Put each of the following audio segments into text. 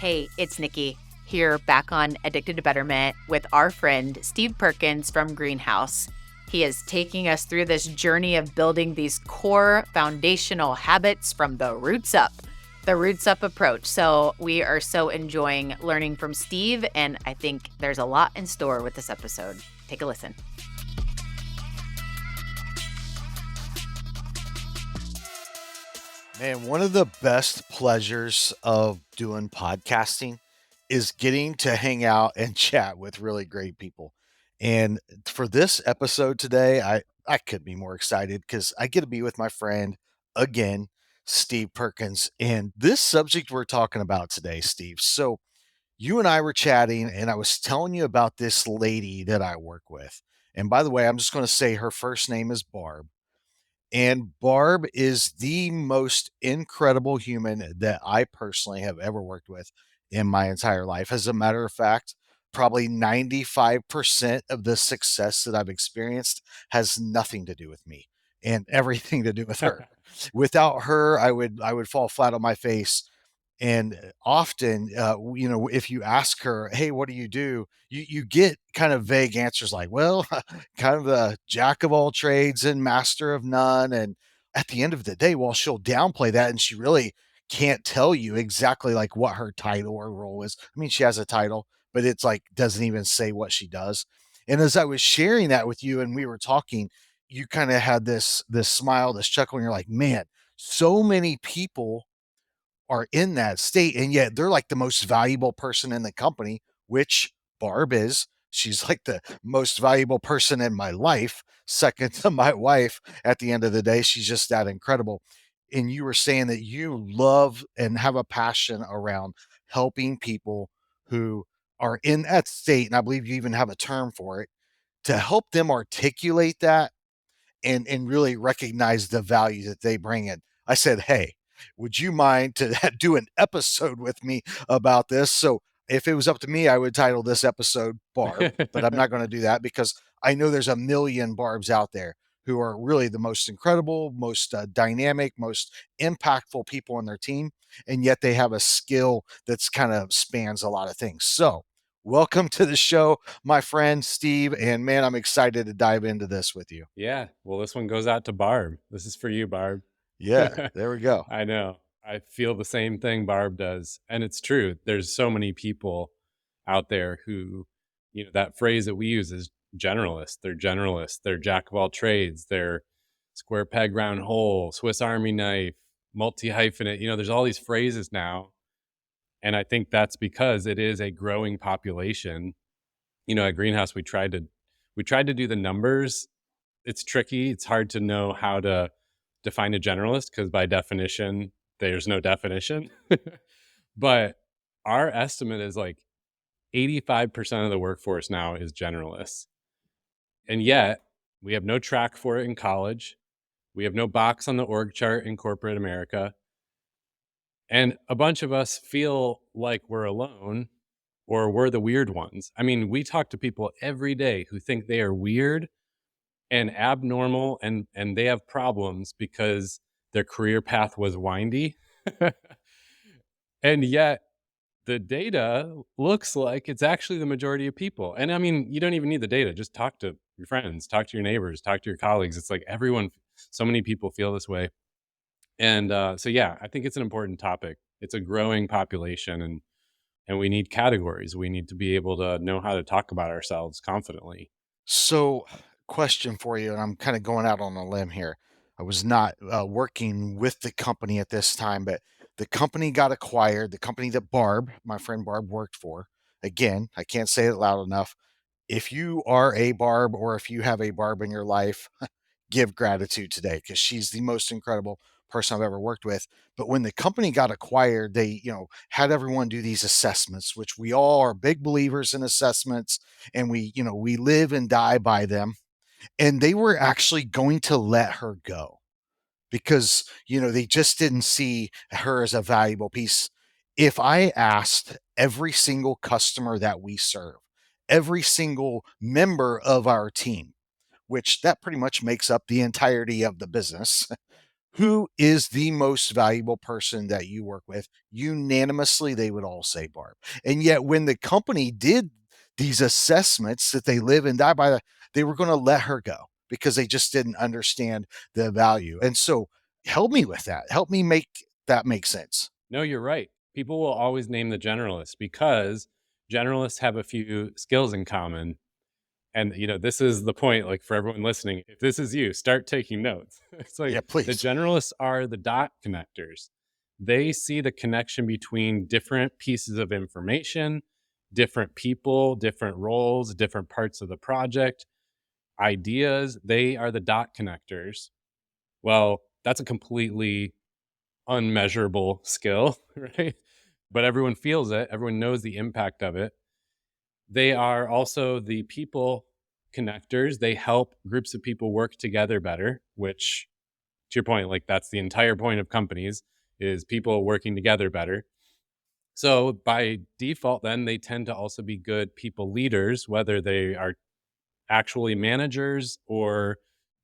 Hey, it's Nikki here back on Addicted to Betterment with our friend Steve Perkins from Greenhouse. He is taking us through this journey of building these core foundational habits from the roots up approach. So we are so enjoying learning from Steve, and I think there's a lot in store with this episode. Take a listen. Man, one of the best pleasures of doing podcasting is getting to hang out and chat with really great people. And for this episode today, I could be more excited because I get to be with my friend again, Steve Perkins. And this subject we're talking about today, Steve. So you and I were chatting, and I was telling you about this lady that I work with. And by the way, I'm just going to say her first name is Barb. And Barb is the most incredible human that I personally have ever worked with in my entire life. As a matter of fact, probably 95% of the success that I've experienced has nothing to do with me and everything to do with her. Without her, I would fall flat on my face. And often, if you ask her, "Hey, what do?" You get kind of vague answers like, "Well, kind of a jack of all trades and master of none." And at the end of the day, well, she'll downplay that, and she really can't tell you exactly like what her title or role is. I mean, she has a title, but it's like doesn't even say what she does. And as I was sharing that with you, and we were talking, you kind of had this smile, this chuckle, and you're like, "Man, so many people are in that state, and yet they're like the most valuable person in the company," which Barb is. She's like the most valuable person in my life, second to my wife. At the end of the day, she's just that incredible. And you were saying that you love and have a passion around helping people who are in that state. And I believe you even have a term for it to help them articulate that and really recognize the value that they bring in. I said, "Hey, would you mind to do an episode with me about this?" So if it was up to me, I would title this episode Barb, but I'm not going to do that because I know there's a million Barbs out there who are really the most incredible, most dynamic, most impactful people on their team. And yet they have a skill that's kind of spans a lot of things. So welcome to the show, my friend Steve. And man, I'm excited to dive into this with you. Yeah. Well, this one goes out to Barb. This is for you, Barb. Yeah, there we go. I know. I feel the same thing Barb does. And it's true. There's so many people out there who, that phrase that we use is generalist. They're generalists. They're jack of all trades. They're square peg, round hole, Swiss Army knife, multi hyphenate. There's all these phrases now. And I think that's because it is a growing population. At Greenhouse, we tried to do the numbers. It's tricky. It's hard to know how to define a generalist because by definition, there's no definition. But our estimate is like 85% of the workforce now is generalists. And yet we have no track for it in college. We have no box on the org chart in corporate America. And a bunch of us feel like we're alone or we're the weird ones. I mean, we talk to people every day who think they are weird and abnormal and they have problems because their career path was windy. And yet the data looks like it's actually the majority of people. And I mean, you don't even need the data. Just talk to your friends, talk to your neighbors, talk to your colleagues. It's like so many people feel this way. And so, yeah, I think it's an important topic. It's a growing population, and we need categories. We need to be able to know how to talk about ourselves confidently. So, question for you, and I'm kind of going out on a limb here. I was not working with the company at this time, but the company got acquired. The company that Barb, my friend Barb, worked for. Again, I can't say it loud enough. If you are a Barb or if you have a Barb in your life, give gratitude today because she's the most incredible person I've ever worked with. But when the company got acquired, they, had everyone do these assessments, which we all are big believers in assessments, and we live and die by them. And they were actually going to let her go because, they just didn't see her as a valuable piece. If I asked every single customer that we serve, every single member of our team, which that pretty much makes up the entirety of the business. who is the most valuable person that you work with? Unanimously, they would all say Barb. And yet when the company did these assessments that they live and die by, they were going to let her go because they just didn't understand the value. And so help me with that. Help me make that make sense. No, you're right. People will always name the generalist because generalists have a few skills in common. And this is the point, like, for everyone listening, if this is you, start taking notes. It's like Yeah, the please. generalists are the dot connectors. They see the connection between different pieces of information, different people, different roles, different parts of the project, ideas. They are the dot connectors. Well, that's a completely unmeasurable skill, right? But everyone feels it, everyone knows the impact of it. They are also the people connectors. They help groups of people work together better, which, to your point, like, that's the entire point of companies, is people working together better. So by default, then they tend to also be good people leaders, whether they are actually managers or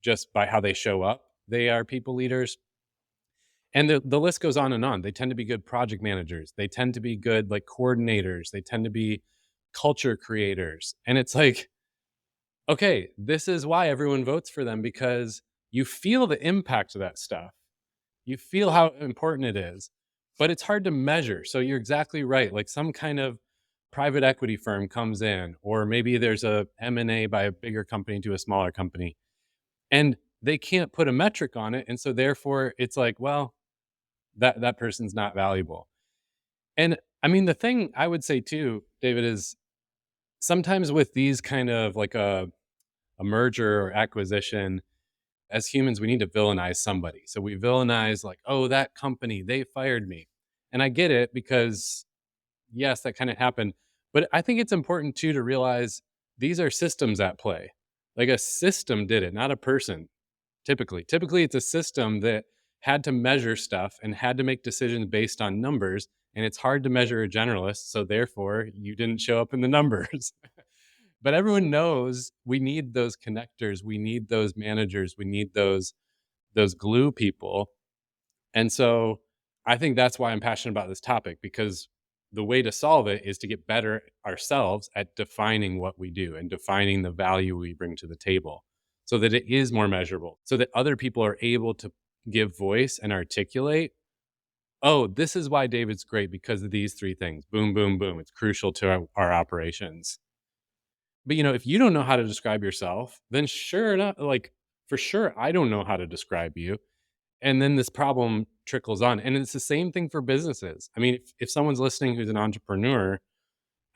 just by how they show up, they are people leaders. And the list goes on and on. They tend to be good project managers. They tend to be good, like, coordinators. They tend to be culture creators. And it's like, okay, this is why everyone votes for them, because you feel the impact of that stuff. You feel how important it is, but it's hard to measure. So you're exactly right. Like, some kind of private equity firm comes in, or maybe there's a M&A by a bigger company to a smaller company, and they can't put a metric on it. And so therefore it's like, well, that person's not valuable. And I mean, the thing I would say too, David, is sometimes with these kind of, like, a merger or acquisition, as humans, we need to villainize somebody. So we villainize, like, oh, that company, they fired me. And I get it, because yes, that kind of happened. But I think it's important too to realize these are systems at play. Like, a system did it, not a person. Typically it's a system that had to measure stuff and had to make decisions based on numbers. And it's hard to measure a generalist. So therefore, you didn't show up in the numbers. But everyone knows we need those connectors, we need those managers, we need those glue people. And so I think that's why I'm passionate about this topic, because the way to solve it is to get better ourselves at defining what we do and defining the value we bring to the table, so that it is more measurable, so that other people are able to give voice and articulate, oh, this is why David's great, because of these three things. Boom, boom, boom. It's crucial to our operations. But if you don't know how to describe yourself, then sure enough, like, for sure, I don't know how to describe you. And then this problem trickles on. And it's the same thing for businesses. I mean, if someone's listening who's an entrepreneur,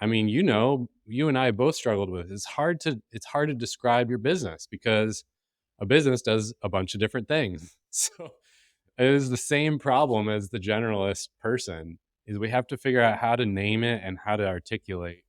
I mean, you and I both struggled with it. It's hard to describe your business, because a business does a bunch of different things. So it is the same problem as the generalist person, is we have to figure out how to name it and how to articulate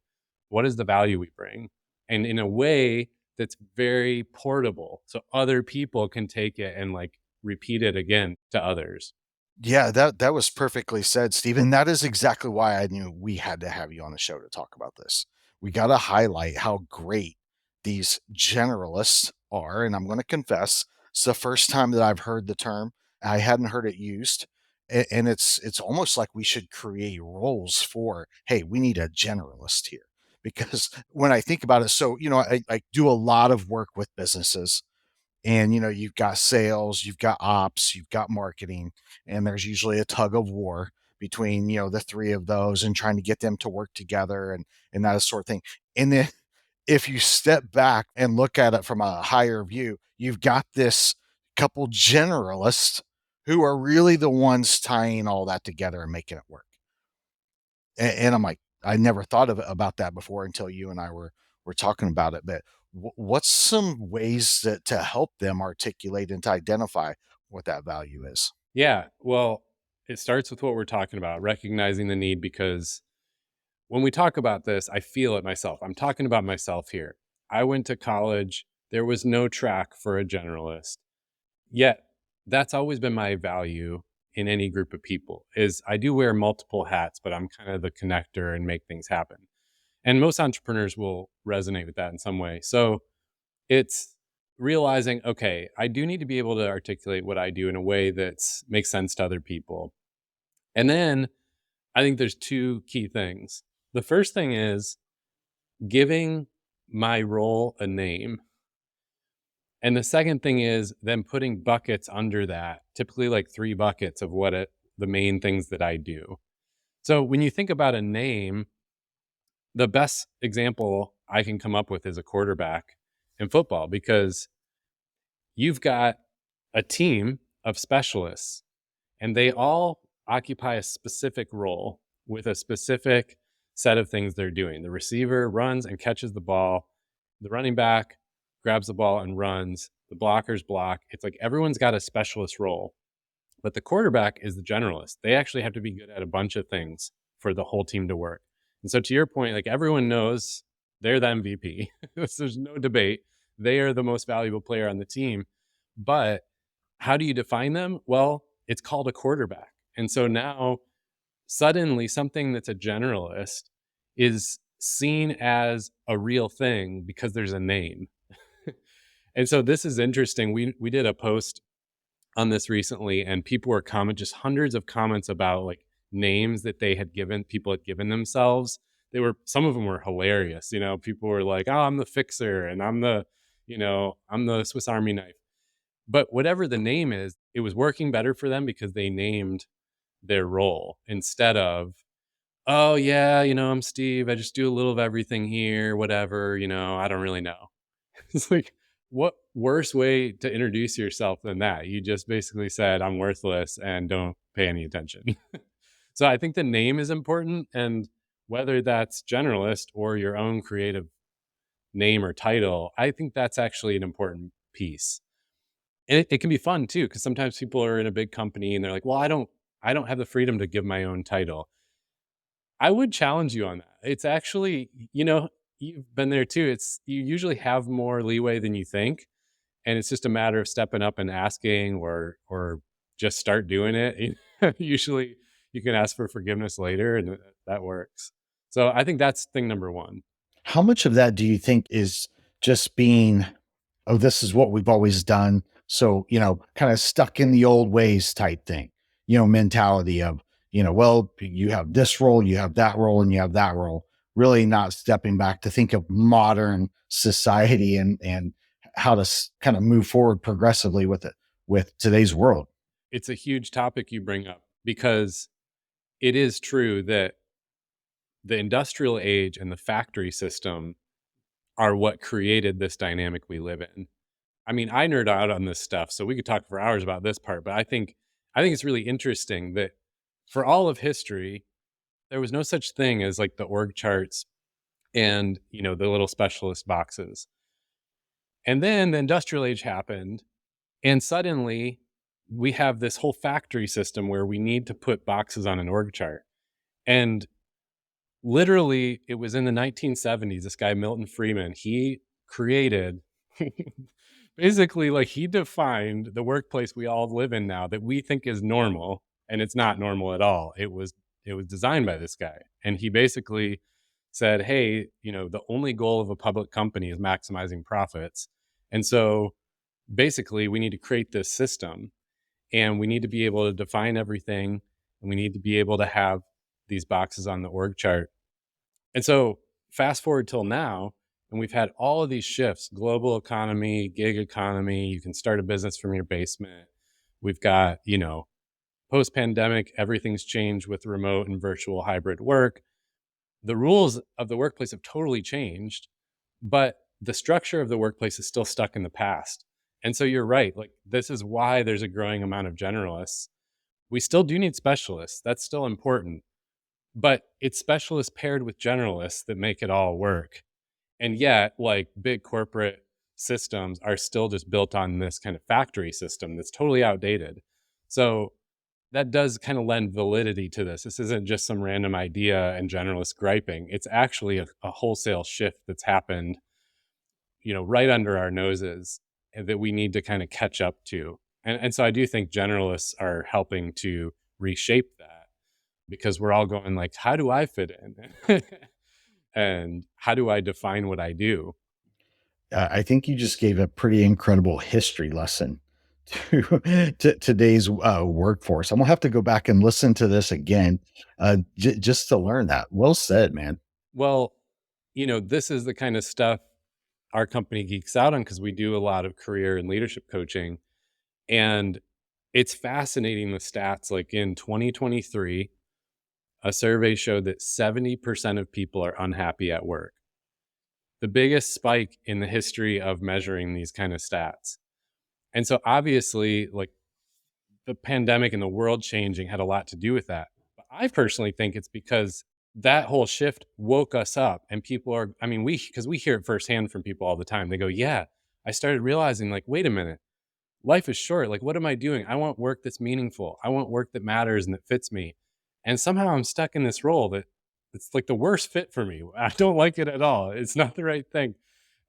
what is the value we bring, and in a way that's very portable, so other people can take it and, like, repeat it again to others. Yeah, that was perfectly said, Steve. And that is exactly why I knew we had to have you on the show to talk about this. We got to highlight how great these generalists are. And I'm going to confess, it's the first time that I've heard the term. I hadn't heard it used. And it's almost like we should create roles for, hey, we need a generalist here. Because when I think about it, so, I do a lot of work with businesses, and you've got sales, you've got ops, you've got marketing, and there's usually a tug of war between the three of those, and trying to get them to work together, and that sort of thing. And then if you step back and look at it from a higher view, you've got this couple generalists who are really the ones tying all that together and making it work. And I'm like, I never thought about that before until you and I were talking about it. But what's some ways that to help them articulate and to identify what that value is? Yeah, well, it starts with what we're talking about, recognizing the need, because when we talk about this, I feel it myself. I'm talking about myself here. I went to college, there was no track for a generalist. Yet, that's always been my value in any group of people, is I do wear multiple hats, but I'm kind of the connector and make things happen. And most entrepreneurs will resonate with that in some way. So it's realizing, okay, I do need to be able to articulate what I do in a way that makes sense to other people. And then I think there's two key things. The first thing is giving my role a name. And the second thing is then putting buckets under that, typically like 3 buckets of the main things that I do. So when you think about a name, the best example I can come up with is a quarterback in football, because you've got a team of specialists and they all occupy a specific role with a specific set of things they're doing. The receiver runs and catches the ball. The running back grabs the ball and runs. The blockers block. It's like everyone's got a specialist role. But the quarterback is the generalist. They actually have to be good at a bunch of things for the whole team to work. And so to your point, like everyone knows they're the MVP. There's no debate. They are the most valuable player on the team. But how do you define them? Well, it's called a quarterback. And so now suddenly something that's a generalist is seen as a real thing because there's a name. And so this is interesting. We did a post on this recently, and people were just hundreds of comments about like names that people had given themselves. Some of them were hilarious. People were like, oh, I'm the fixer and I'm the Swiss Army knife. But whatever the name is, it was working better for them because they named their role instead of, oh yeah, I'm Steve. I just do a little of everything here, whatever, I don't really know. It's like, what worse way to introduce yourself than that? You just basically said, I'm worthless and don't pay any attention. So I think the name is important. And whether that's generalist or your own creative name or title, I think that's actually an important piece. And it can be fun too, because sometimes people are in a big company and they're like, well, I don't have the freedom to give my own title. I would challenge you on that. It's actually, you've been there too. You usually have more leeway than you think. And it's just a matter of stepping up and asking or just start doing it. Usually you can ask for forgiveness later and that works. So I think that's thing number one. How much of that do you think is just being, oh, this is what we've always done? So, kind of stuck in the old ways type thing, mentality of, well, you have this role, you have that role, and you have that role, really not stepping back to think of modern society and how to kind of move forward progressively with today's world. It's a huge topic you bring up, because it is true that the industrial age and the factory system are what created this dynamic we live in. I mean, I nerd out on this stuff, so we could talk for hours about this part, but I think it's really interesting that for all of history, there was no such thing as like the org charts and, the little specialist boxes. And then the industrial age happened, and suddenly we have this whole factory system where we need to put boxes on an org chart. And literally, it was in the 1970s, this guy, Milton Friedman, he created basically, like, he defined the workplace we all live in now that we think is normal, and it's not normal at all. It was designed by this guy. And he basically said, hey, the only goal of a public company is maximizing profits. And so basically we need to create this system, and we need to be able to define everything, and we need to be able to have these boxes on the org chart. And so fast forward till now, and we've had all of these shifts: global economy, gig economy. You can start a business from your basement. We've got, post-pandemic, everything's changed with remote and virtual hybrid work. The rules of the workplace have totally changed, but the structure of the workplace is still stuck in the past. And so you're right. Like, this is why there's a growing amount of generalists. We still do need specialists. That's still important. But it's specialists paired with generalists that make it all work. And yet, like, big corporate systems are still just built on this kind of factory system that's totally outdated. So that does kind of lend validity to this. This isn't just some random idea and generalist griping. It's actually a wholesale shift that's happened, right under our noses, and that we need to kind of catch up to. And so I do think generalists are helping to reshape that, because we're all going like, how do I fit in? And how do I define what I do? I think you just gave a pretty incredible history lesson to today's workforce. I'm gonna have to go back and listen to this again, just to learn that. Well said, man. Well, this is the kind of stuff our company geeks out on because we do a lot of career and leadership coaching. And it's fascinating, the stats. Like in 2023, a survey showed that 70% of people are unhappy at work. The biggest spike in the history of measuring these kind of stats. And so obviously, like, the pandemic and the world changing had a lot to do with that. But I personally think it's because that whole shift woke us up, and people are, because we hear it firsthand from people all the time. They go, yeah, I started realizing, like, wait a minute, life is short. Like, what am I doing? I want work that's meaningful. I want work that matters and that fits me. And somehow I'm stuck in this role that it's like the worst fit for me. I don't like it at all. It's not the right thing.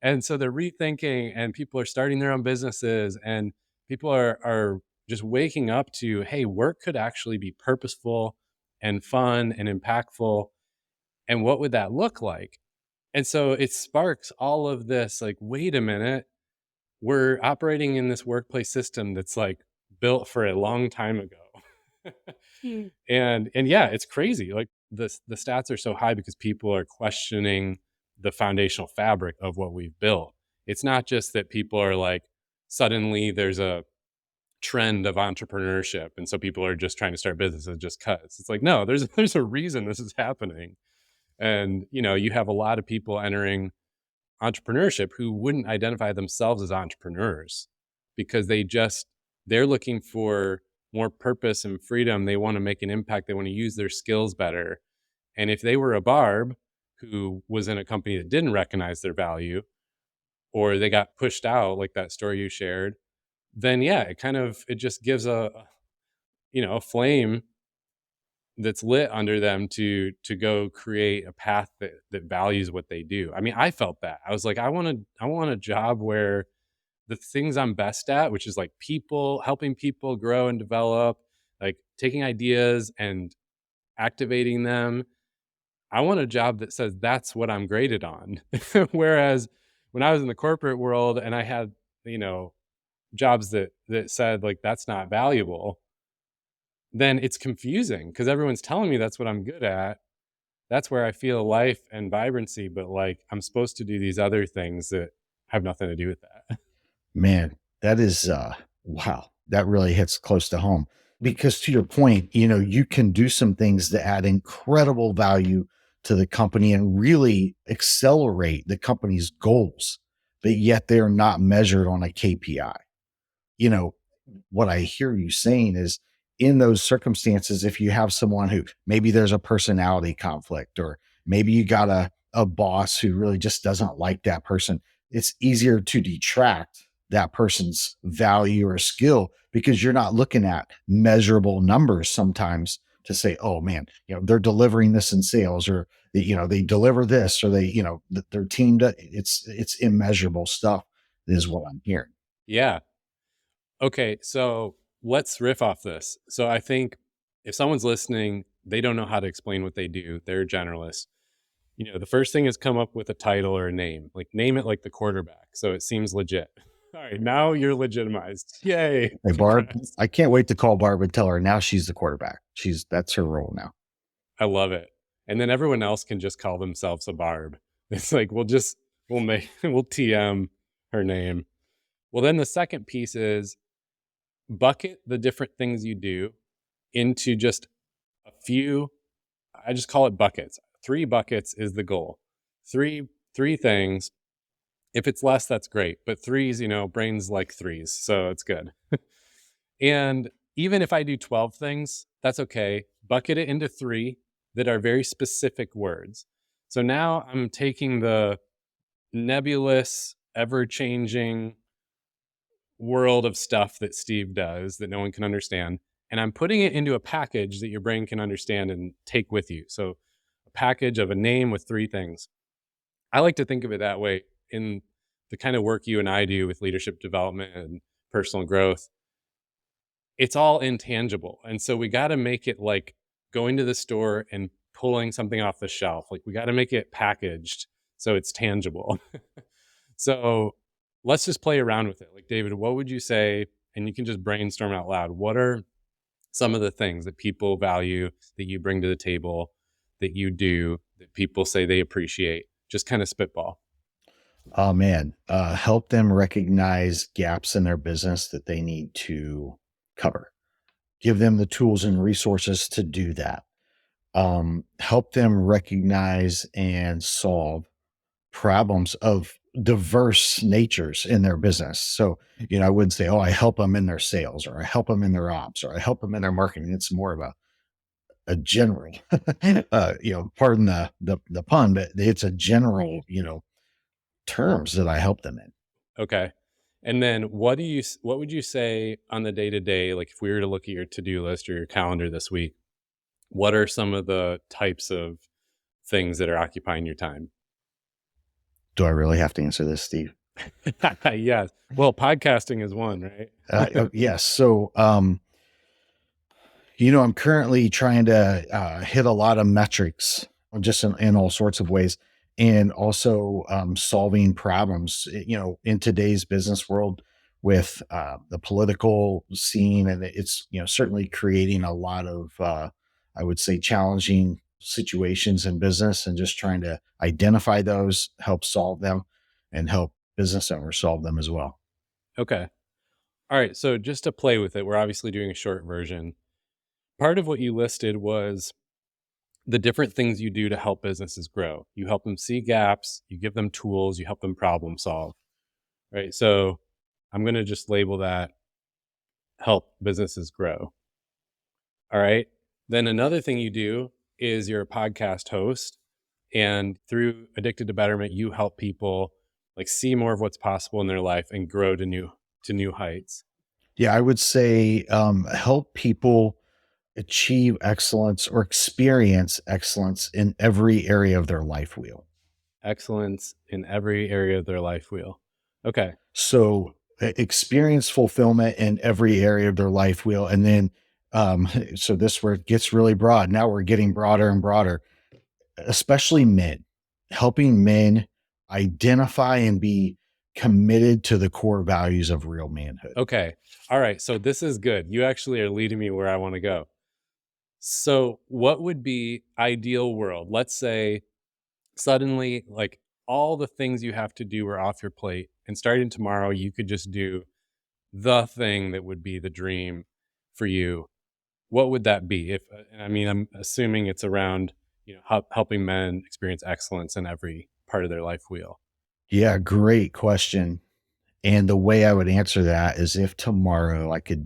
And so they're rethinking, and people are starting their own businesses, and people are just waking up to, hey, work could actually be purposeful and fun and impactful. And what would that look like? And so it sparks all of this, like, wait a minute, we're operating in this workplace system that's like built for a long time ago. And yeah, it's crazy. Like, the stats are so high because people are questioning the foundational fabric of what we've built. It's not just that people are like, suddenly there's a trend of entrepreneurship, and so people are just trying to start businesses just cuz. It's like, no, there's a reason this is happening. And you have a lot of people entering entrepreneurship who wouldn't identify themselves as entrepreneurs because they're looking for more purpose and freedom. They want to make an impact. They want to use their skills better. And if they were a Barb who was in a company that didn't recognize their value, or they got pushed out, like that story you shared, then yeah, it just gives a flame that's lit under them to go create a path that values what they do. I mean, I felt that. I was like, I want a job where the things I'm best at, which is like people, helping people grow and develop, like taking ideas and activating them. I want a job that says that's what I'm graded on. Whereas when I was in the corporate world and I had, jobs that said like that's not valuable, then it's confusing because everyone's telling me that's what I'm good at. That's where I feel life and vibrancy, but like I'm supposed to do these other things that have nothing to do with that. Man, that is wow. That really hits close to home because to your point, you can do some things that add incredible value to the company and really accelerate the company's goals, but yet they're not measured on a KPI. You know, what I hear you saying is in those circumstances, if you have someone who maybe there's a personality conflict, or maybe you got a boss who really just doesn't like that person, it's easier to detract that person's value or skill because you're not looking at measurable numbers sometimes to say, oh man, they're delivering this in sales, or they deliver this, or their team does. It's immeasurable stuff is what I'm hearing. Yeah. Okay, so let's riff off this. So I think if someone's listening, they don't know how to explain what they do, they're a generalist. The first thing is come up with a title or a name. Like, name it like the quarterback, so it seems legit. All right, now you're legitimized. Yay. Hey, Barb, Congrats. I can't wait to call Barb and tell her now she's the quarterback. That's her role now. I love it. And then everyone else can just call themselves a Barb. It's like, we'll TM her name. Well, then the second piece is bucket the different things you do into just a few. I just call it buckets. 3 buckets is the goal. Three things. If it's less, that's great. But 3s, brains like 3s, so it's good. And even if I do 12 things, that's okay. Bucket it into 3 that are very specific words. So now I'm taking the nebulous, ever-changing world of stuff that Steve does that no one can understand, and I'm putting it into a package that your brain can understand and take with you. So a package of a name with 3 things. I like to think of it that way in the kind of work you and I do with leadership development and personal growth. It's all intangible. And so we got to make it like going to the store and pulling something off the shelf. Like, we got to make it packaged so it's tangible. So let's just play around with it. Like, David, what would you say? And you can just brainstorm out loud. What are some of the things that people value, that you bring to the table, that you do, that people say they appreciate? Just kind of spitball. Oh man, help them recognize gaps in their business that they need to cover. Give them the tools and resources to do that. Help them recognize and solve problems of diverse natures in their business. So, I wouldn't say, oh, I help them in their sales, or I help them in their ops, or I help them in their marketing. It's more of a general, pardon the pun, but it's a general, terms that I help them in. Okay. And then what would you say on the day to day, like if we were to look at your to-do list or your calendar this week, what are some of the types of things that are occupying your time? Do I really have to answer this, Steve? Yes. Well, podcasting is one, right? Yes. So, I'm currently trying to hit a lot of metrics just in all sorts of ways, and also solving problems, in today's business world with the political scene. And it's, certainly creating a lot of, I would say, challenging situations in business, and just trying to identify those, help solve them, and help business owners solve them as well. Okay. All right. So just to play with it, we're obviously doing a short version. Part of what you listed was the different things you do to help businesses grow. You help them see gaps, you give them tools, you help them problem solve, right? So I'm going to just label that help businesses grow. All right. Then another thing you do is you're a podcast host, and through Addicted to Betterment, you help people like see more of what's possible in their life and grow to new heights. Yeah, I would say help people achieve excellence or experience excellence in every area of their life wheel. Excellence in every area of their life wheel. Okay. So experience fulfillment in every area of their life wheel. And then, so this where it gets really broad. Now we're getting broader and broader, especially men, helping men identify and be committed to the core values of real manhood. Okay. All right. So this is good. You actually are leading me where I want to go. So what would be ideal world? Let's say suddenly like all the things you have to do are off your plate, and starting tomorrow you could just do the thing that would be the dream for you. What would that be? If I mean, I'm assuming it's around, helping men experience excellence in every part of their life wheel. Yeah, great question. And the way I would answer that is, if tomorrow I could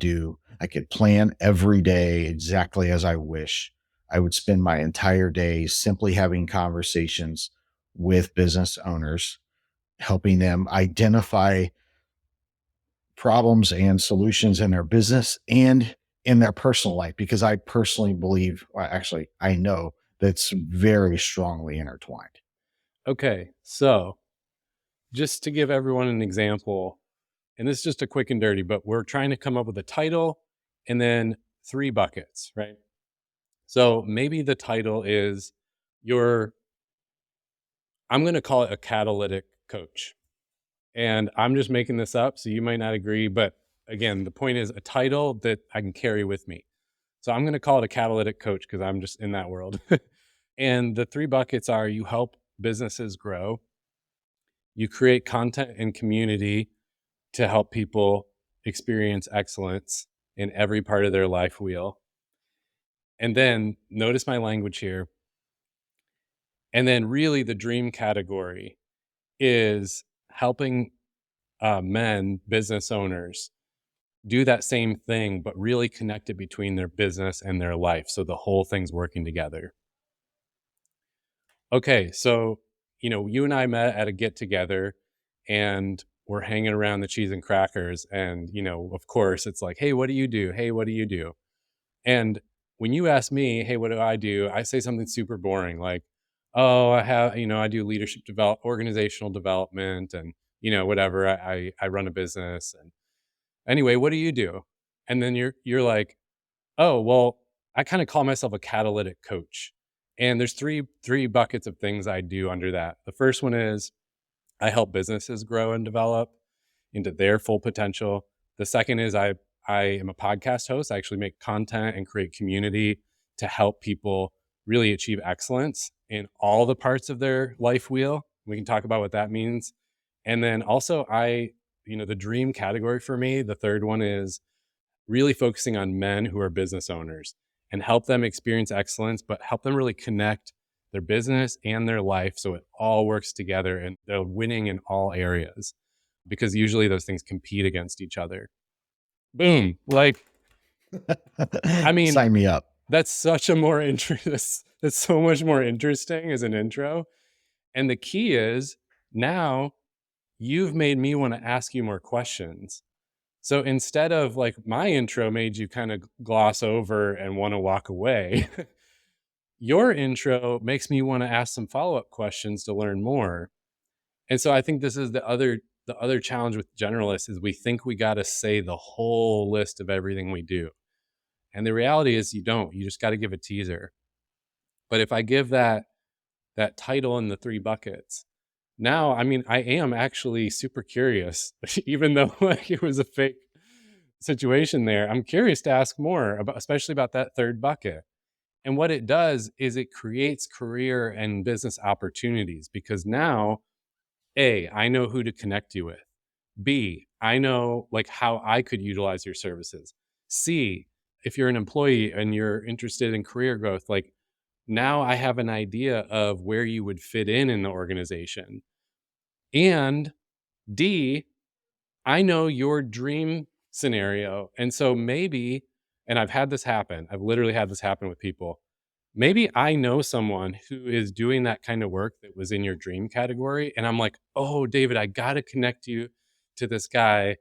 plan every day exactly as I wish, I would spend my entire day simply having conversations with business owners, helping them identify problems and solutions in their business and in their personal life, because I personally believe, well, actually, I know that's very strongly intertwined. Okay. So just to give everyone an example, and this is just a quick and dirty, but we're trying to come up with a title and then 3 buckets, right? So maybe the title is I'm going to call it a catalytic coach. And I'm just making this up, so you might not agree. But again, the point is a title that I can carry with me. So I'm going to call it a catalytic coach because I'm just in that world. And the 3 buckets are: you help businesses grow, you create content and community to help people experience excellence in every part of their life wheel. And then notice my language here. And then really the dream category is helping men, business owners, do that same thing, but really connect it between their business and their life. So the whole thing's working together. Okay. So, you and I met at a get together, and we're hanging around the cheese and crackers. And, of course it's like, hey, what do you do? Hey, what do you do? And when you ask me, hey, what do? I say something super boring, like, oh, I do leadership organizational development, and, whatever. I run a business. And anyway, what do you do? And then you're like, oh, well, I kind of call myself a catalytic coach. And there's three buckets of things I do under that. The first one is I help businesses grow and develop into their full potential. The second is I am a podcast host. I actually make content and create community to help people really achieve excellence in all the parts of their life wheel. We can talk about what that means. And then also the dream category for me, the third one is really focusing on men who are business owners and help them experience excellence, but help them really connect their business and their life so it all works together and they're winning in all areas, because usually those things compete against each other. Boom. Like, I mean, sign me up. that's such a more interest. That's so much more interesting as an intro. And the key is now you've made me want to ask you more questions. So instead of like my intro made you kind of gloss over and want to walk away, your intro makes me want to ask some follow-up questions to learn more. And so I think this is the other challenge with generalists is we think we got to say the whole list of everything we do. And the reality is you don't. You just got to give a teaser. But if I give that title in the 3 buckets, now, I mean, I am actually super curious, even though like it was a fake situation there. I'm curious to ask more about, especially about that third bucket. And what it does is it creates career and business opportunities, because now, A, I know who to connect you with. B, I know like how I could utilize your services. C, if you're an employee and you're interested in career growth, like now I have an idea of where you would fit in the organization. And D, I know your dream scenario. And so maybe, and I've literally had this happen with people. Maybe I know someone who is doing that kind of work that was in your dream category. And I'm like, oh, David, I got to connect you to this guy,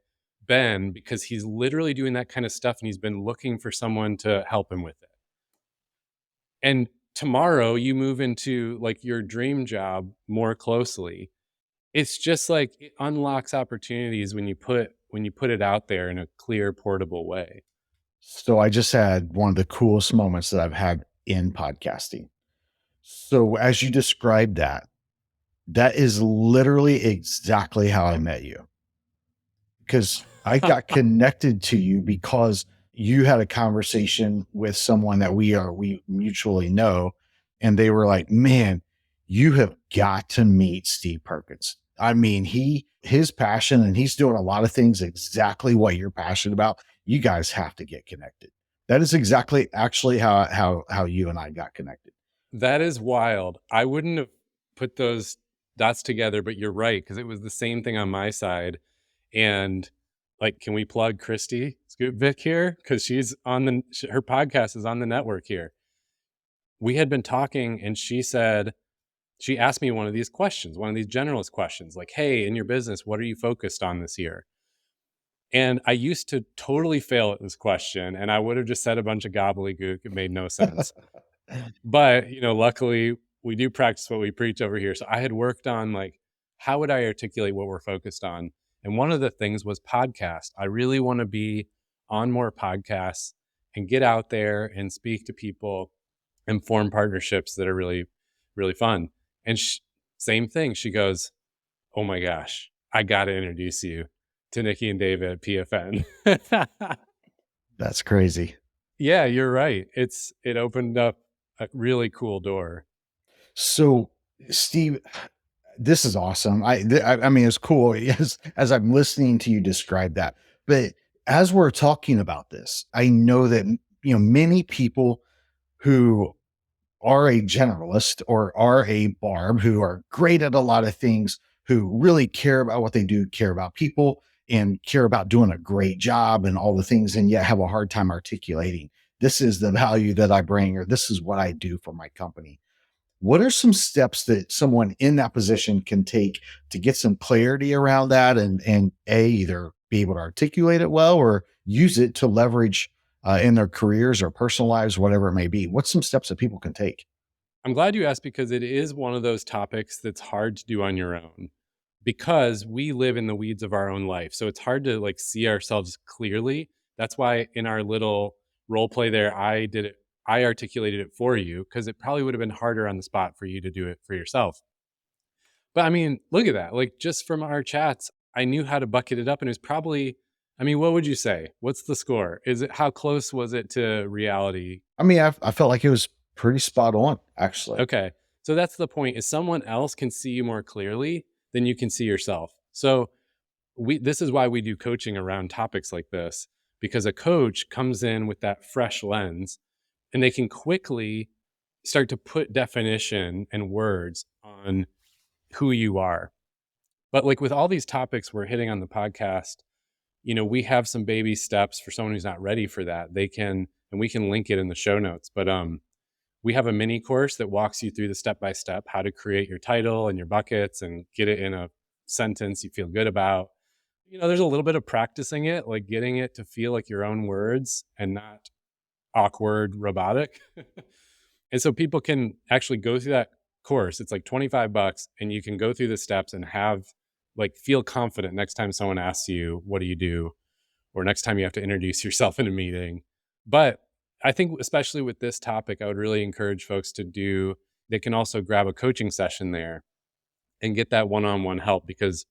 Ben, because he's literally doing that kind of stuff and he's been looking for someone to help him with it. And tomorrow you move into like your dream job more closely. It's just like it unlocks opportunities when you put it out there in a clear, portable way. So I just had one of the coolest moments that I've had in podcasting. So as you described that is literally exactly how I met you. Because I got connected to you because you had a conversation with someone that we mutually know. And they were like, man, you have got to meet Steve Perkins. I mean, his passion, and he's doing a lot of things exactly what you're passionate about. You guys have to get connected. That is exactly actually how you and I got connected. That is wild. I wouldn't have put those dots together, but you're right, because it was the same thing on my side. And like, can we plug Christy Scoopvic here? Because she's on her podcast is on the network here. We had been talking and she asked me one of these questions, one of these generalist questions, like, hey, in your business, what are you focused on this year? And I used to totally fail at this question, and I would have just said a bunch of gobbledygook. It made no sense. But, luckily we do practice what we preach over here. So I had worked on like, how would I articulate what we're focused on? And one of the things was podcast. I really want to be on more podcasts and get out there and speak to people and form partnerships that are really, really fun. And same thing. She goes, oh my gosh, I got to introduce you to Nikki and David at PFN. That's crazy. Yeah, you're right. It opened up a really cool door. So, Steve, this is awesome. I mean, it's cool as I'm listening to you describe that. But as we're talking about this, I know that many people who are a generalist or are a barb, who are great at a lot of things, who really care about what they do, care about people, and care about doing a great job and all the things, and yet have a hard time articulating, this is the value that I bring, or this is what I do for my company. What are some steps that someone in that position can take to get some clarity around that and either be able to articulate it well or use it to leverage in their careers or personal lives, whatever it may be? What's some steps that people can take? I'm glad you asked, because it is one of those topics that's hard to do on your own, because we live in the weeds of our own life. So it's hard to like see ourselves clearly. That's why in our little role play there, I articulated it for you, because it probably would have been harder on the spot for you to do it for yourself. But I mean, look at that. Like just from our chats, I knew how to bucket it up, and it was probably, I mean, what would you say? What's the score? How close was it to reality? I mean, I felt like it was pretty spot on, actually. Okay. So that's the point, is someone else can see you more clearly than you can see yourself. So this is why we do coaching around topics like this, because a coach comes in with that fresh lens and they can quickly start to put definition and words on who you are. But like with all these topics we're hitting on the podcast, we have some baby steps for someone who's not ready for that. We can link it in the show notes, but we have a mini course that walks you through the step-by-step how to create your title and your buckets and get it in a sentence you feel good about. There's a little bit of practicing it, like getting it to feel like your own words and not awkward, robotic. And so people can actually go through that course. It's like $25 and you can go through the steps and feel confident next time someone asks you, what do you do? Or next time you have to introduce yourself in a meeting. But I think especially with this topic, I would really encourage folks they can also grab a coaching session there and get that one-on-one help, because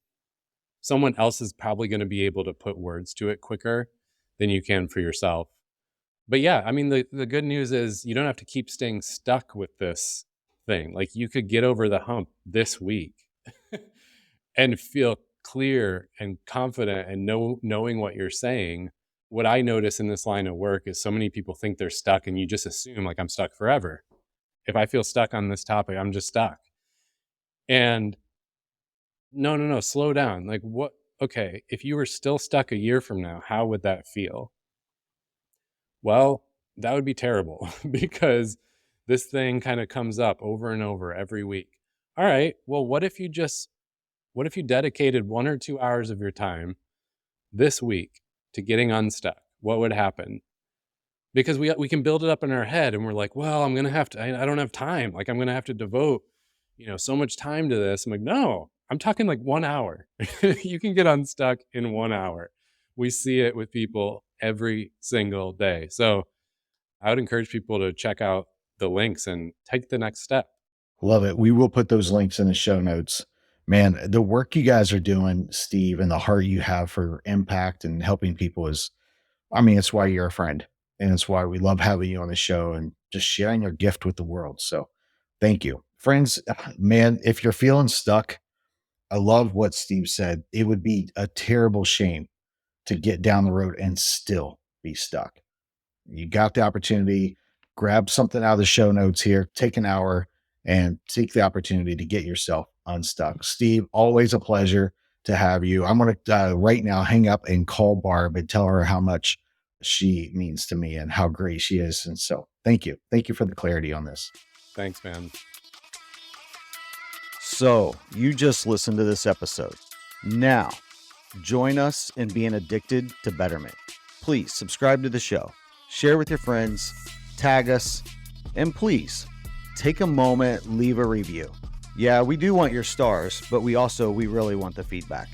someone else is probably going to be able to put words to it quicker than you can for yourself. But yeah, I mean, the good news is you don't have to keep staying stuck with this thing. Like you could get over the hump this week and feel clear and confident and knowing what you're saying. What I notice in this line of work is so many people think they're stuck, and you just assume like I'm stuck forever. If I feel stuck on this topic, I'm just stuck. And no, slow down. Like what? Okay, if you were still stuck a year from now, how would that feel? Well, that would be terrible because this thing kind of comes up over and over every week. All right, well, what if you dedicated 1 or 2 hours of your time this week to getting unstuck? What would happen? Because we can build it up in our head and we're like, well, I don't have time. Like I'm going to have to devote, so much time to this. I'm like, no, I'm talking like 1 hour. You can get unstuck in 1 hour. We see it with people every single day. So I would encourage people to check out the links and take the next step. Love it. We will put those links in the show notes. Man, the work you guys are doing, Steve, and the heart you have for impact and helping people it's why you're a friend. And it's why we love having you on the show and just sharing your gift with the world. So thank you. Friends, man, if you're feeling stuck, I love what Steve said. It would be a terrible shame to get down the road and still be stuck. You got the opportunity, grab something out of the show notes here, take an hour and take the opportunity to get yourself unstuck. Steve, always a pleasure to have you. I'm going to right now hang up and call Barb and tell her how much she means to me and how great she is. And so thank you. Thank you for the clarity on this. Thanks, man. So you just listened to this episode. Now, join us in being addicted to betterment. Please subscribe to the show, share with your friends, tag us, and please take a moment, leave a review. Yeah, we do want your stars, but we really want the feedback.